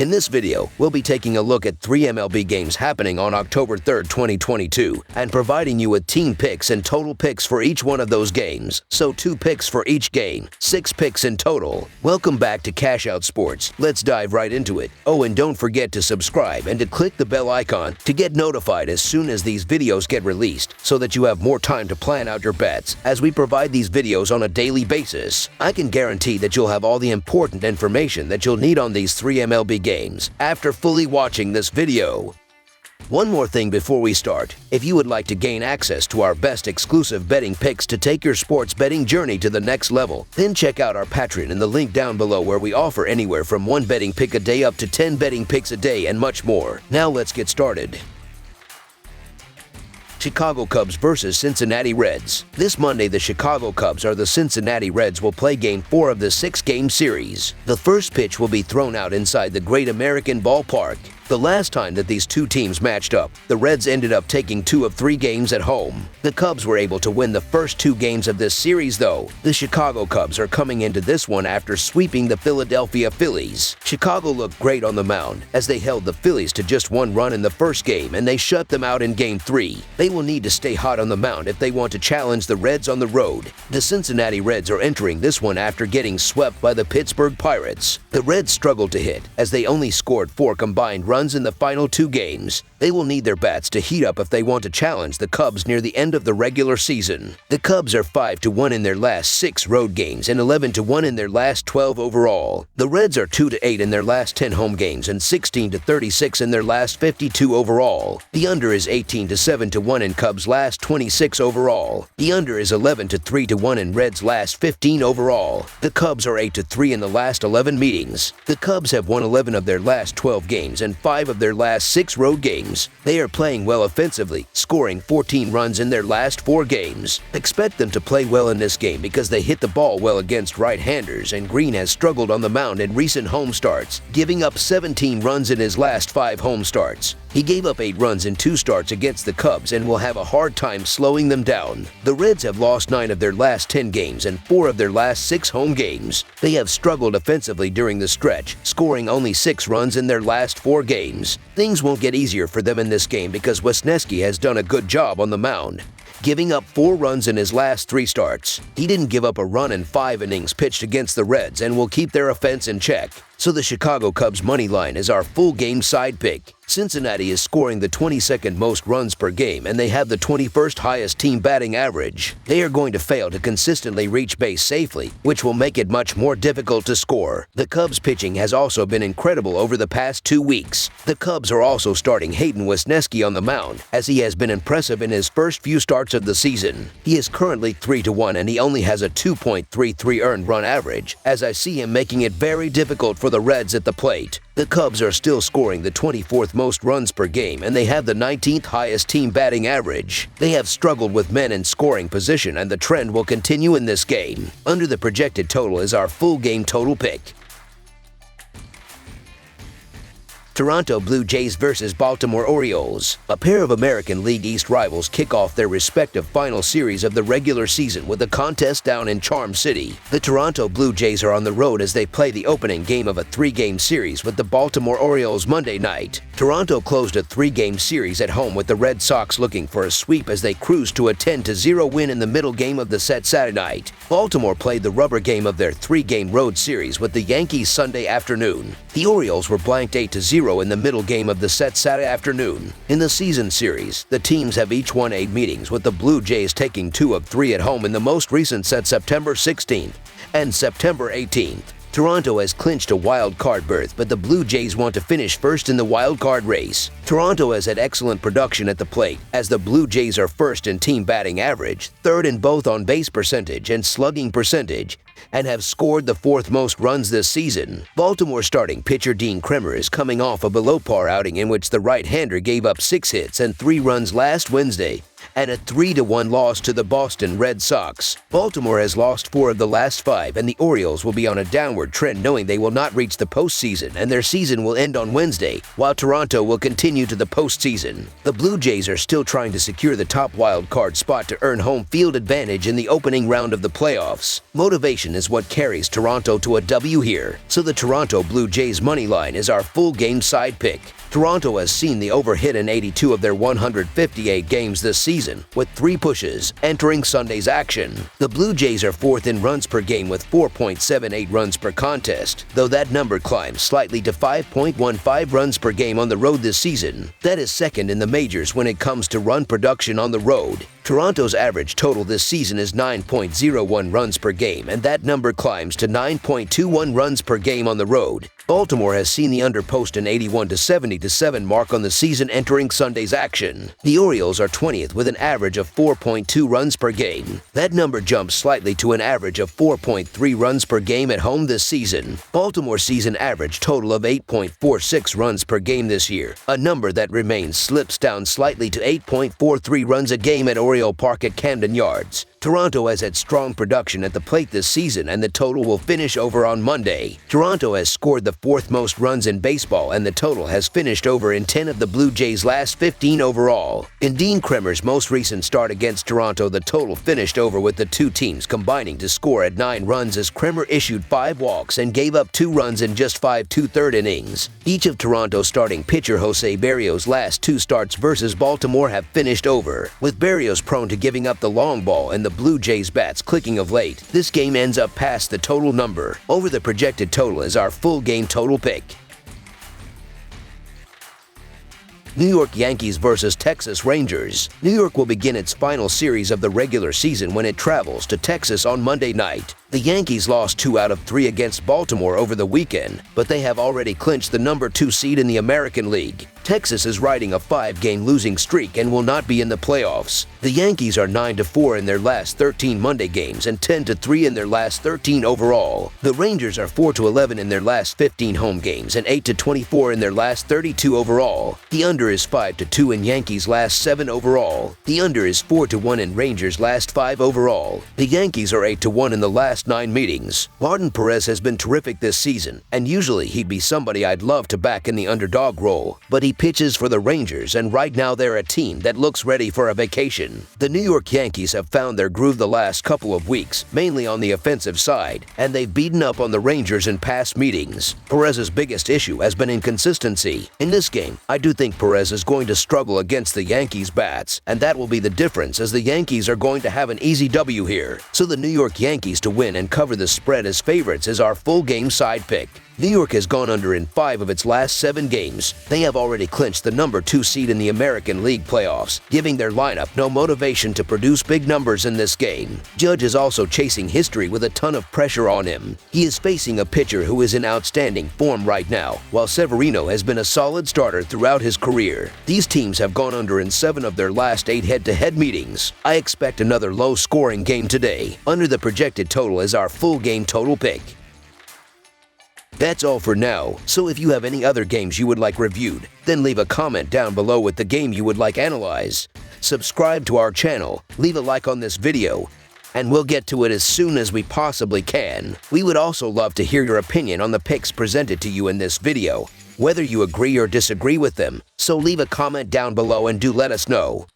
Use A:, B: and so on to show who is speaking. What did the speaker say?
A: In this video, we'll be taking a look at 3 MLB games happening on October 3rd, 2022, and providing you with team picks and total picks for each one of those games. So 2 picks for each game, 6 picks in total. Welcome back to Cash Out Sports. Let's dive right into it. Oh, and don't forget to subscribe and to click the bell icon to get notified as soon as these videos get released, so that you have more time to plan out your bets as we provide these videos on a daily basis. I can guarantee that you'll have all the important information that you'll need on these 3 MLB games after fully watching this video. One more thing before we start. If you would like to gain access to our best exclusive betting picks to take your sports betting journey to the next level, then check out our Patreon in the link down below, where we offer anywhere from 1 betting pick a day up to 10 betting picks a day and much more. Now let's get started. Chicago Cubs versus Cincinnati Reds. This Monday, the Chicago Cubs or the Cincinnati Reds will play Game 4 of the 6-game series. The first pitch will be thrown out inside the Great American Ballpark. The last time that these two teams matched up, the Reds ended up taking 2 of 3 games at home. The Cubs were able to win the first 2 games of this series, though. The Chicago Cubs are coming into this one after sweeping the Philadelphia Phillies. Chicago looked great on the mound as they held the Phillies to just 1 run in the first game, and they shut them out in Game 3. They will need to stay hot on the mound if they want to challenge the Reds on the road. The Cincinnati Reds are entering this one after getting swept by the Pittsburgh Pirates. The Reds struggled to hit as they only scored 4 combined runs in the final 2 games. They will need their bats to heat up if they want to challenge the Cubs near the end of the regular season. The Cubs are 5-1 in their last 6 road games and 11-1 in their last 12 overall. The Reds are 2-8 in their last 10 home games and 16-36 in their last 52 overall. The under is 18-7-1 in Cubs' last 26 overall. The under is 11-3-1 in Reds' last 15 overall. The Cubs are 8-3 in the last 11 meetings. The Cubs have won 11 of their last 12 games and 5 of their last 6 road games. They are playing well offensively, scoring 14 runs in their last 4 games. Expect them to play well in this game because they hit the ball well against right-handers, and Green has struggled on the mound in recent home starts, giving up 17 runs in his last 5 home starts. He gave up 8 runs in 2 starts against the Cubs and will have a hard time slowing them down. The Reds have lost 9 of their last 10 games and 4 of their last 6 home games. They have struggled offensively during the stretch, scoring only 6 runs in their last 4 games. Things won't get easier for them in this game because Wisniewski has done a good job on the mound, giving up 4 runs in his last 3 starts. He didn't give up a run in 5 innings pitched against the Reds and will keep their offense in check. So the Chicago Cubs money line is our full game side pick. Cincinnati is scoring the 22nd most runs per game, and they have the 21st highest team batting average. They are going to fail to consistently reach base safely, which will make it much more difficult to score. The Cubs pitching has also been incredible over the past 2 weeks. The Cubs are also starting Hayden Wisniewski on the mound, as he has been impressive in his first few starts of the season. He is currently 3-1, and he only has a 2.33 earned run average, as I see him making it very difficult for the Reds at the plate. The Cubs are still scoring the 24th most runs per game, and they have the 19th highest team batting average. They have struggled with men in scoring position, and the trend will continue in this game. Under the projected total is our full game total pick. Toronto Blue Jays versus Baltimore Orioles. A pair of American League East rivals kick off their respective final series of the regular season with a contest down in Charm City. The Toronto Blue Jays are on the road as they play the opening game of a 3-game series with the Baltimore Orioles Monday night. Toronto closed a 3-game series at home with the Red Sox looking for a sweep as they cruised to a 10-0 win in the middle game of the set Saturday night. Baltimore played the rubber game of their 3-game road series with the Yankees Sunday afternoon. The Orioles were blanked 8-0 in the middle game of the set Saturday afternoon. In the season series, the teams have each won 8 meetings, with the Blue Jays taking 2 of 3 at home in the most recent set September 16th and September 18th. Toronto has clinched a wild card berth, but the Blue Jays want to finish first in the wild card race. Toronto has had excellent production at the plate, as the Blue Jays are first in team batting average, third in both on-base percentage and slugging percentage, and have scored the 4th most runs this season. Baltimore starting pitcher Dean Kremer is coming off a below-par outing in which the right-hander gave up 6 hits and 3 runs last Wednesday, and a 3-1 loss to the Boston Red Sox. Baltimore has lost 4 of the last 5, and the Orioles will be on a downward trend, knowing they will not reach the postseason, and their season will end on Wednesday, while Toronto will continue to the postseason. The Blue Jays are still trying to secure the top wild card spot to earn home field advantage in the opening round of the playoffs. Motivation is what carries Toronto to a W here, so the Toronto Blue Jays money line is our full game side pick. Toronto has seen the over hit in 82 of their 158 games this season, with 3 pushes entering Sunday's action. The Blue Jays are 4th in runs per game with 4.78 runs per contest, though that number climbs slightly to 5.15 runs per game on the road this season. That is 2nd in the majors when it comes to run production on the road. Toronto's average total this season is 9.01 runs per game, and that number climbs to 9.21 runs per game on the road. Baltimore has seen the under post an 81-77 mark on the season entering Sunday's action. The Orioles are 20th with an average of 4.2 runs per game. That number jumps slightly to an average of 4.3 runs per game at home this season. Baltimore's season average total of 8.46 runs per game this year, a number that slips down slightly to 8.43 runs a game at Oriole Park at Camden Yards. Toronto has had strong production at the plate this season, and the total will finish over on Monday. Toronto has scored the 4th most runs in baseball, and the total has finished over in 10 of the Blue Jays' last 15 overall. In Dean Kremer's most recent start against Toronto, the total finished over with the 2 teams combining to score at 9 runs as Kremer issued 5 walks and gave up 2 runs in just 5 2/3 innings. Each of Toronto's starting pitcher Jose Berrios' last 2 starts versus Baltimore have finished over, with Berrios prone to giving up the long ball and the Blue Jays bats clicking of late. This game ends up past the total number. Over the projected total is our full game total pick. New York Yankees versus Texas Rangers. New York will begin its final series of the regular season when it travels to Texas on Monday night. The Yankees lost 2 out of 3 against Baltimore over the weekend, but they have already clinched the number 2 seed in the American League. Texas is riding a 5-game losing streak and will not be in the playoffs. The Yankees are 9-4 in their last 13 Monday games and 10-3 in their last 13 overall. The Rangers are 4-11 in their last 15 home games and 8-24 in their last 32 overall. The under is 5-2 in Yankees' last 7 overall. The under is 4-1 in Rangers' last 5 overall. The Yankees are 8-1 in the last 9 meetings. Martin Perez has been terrific this season, and usually he'd be somebody I'd love to back in the underdog role, but he pitches for the Rangers, and right now they're a team that looks ready for a vacation. The New York Yankees have found their groove the last couple of weeks, mainly on the offensive side, and they've beaten up on the Rangers in past meetings. Perez's biggest issue has been inconsistency. In this game, I do think Perez is going to struggle against the Yankees bats, and that will be the difference, as the Yankees are going to have an easy W here. So the New York Yankees to win and cover the spread as favorites is our full game side pick. New York has gone under in 5 of its last 7 games. They have already clinched the number 2 seed in the American League playoffs, giving their lineup no motivation to produce big numbers in this game. Judge is also chasing history with a ton of pressure on him. He is facing a pitcher who is in outstanding form right now, while Severino has been a solid starter throughout his career. These teams have gone under in 7 of their last 8 head-to-head meetings. I expect another low-scoring game today. Under the projected total is our full game total pick. That's all for now, so if you have any other games you would like reviewed, then leave a comment down below with the game you would like analyzed. Subscribe to our channel, leave a like on this video, and we'll get to it as soon as we possibly can. We would also love to hear your opinion on the picks presented to you in this video, whether you agree or disagree with them, so leave a comment down below and do let us know.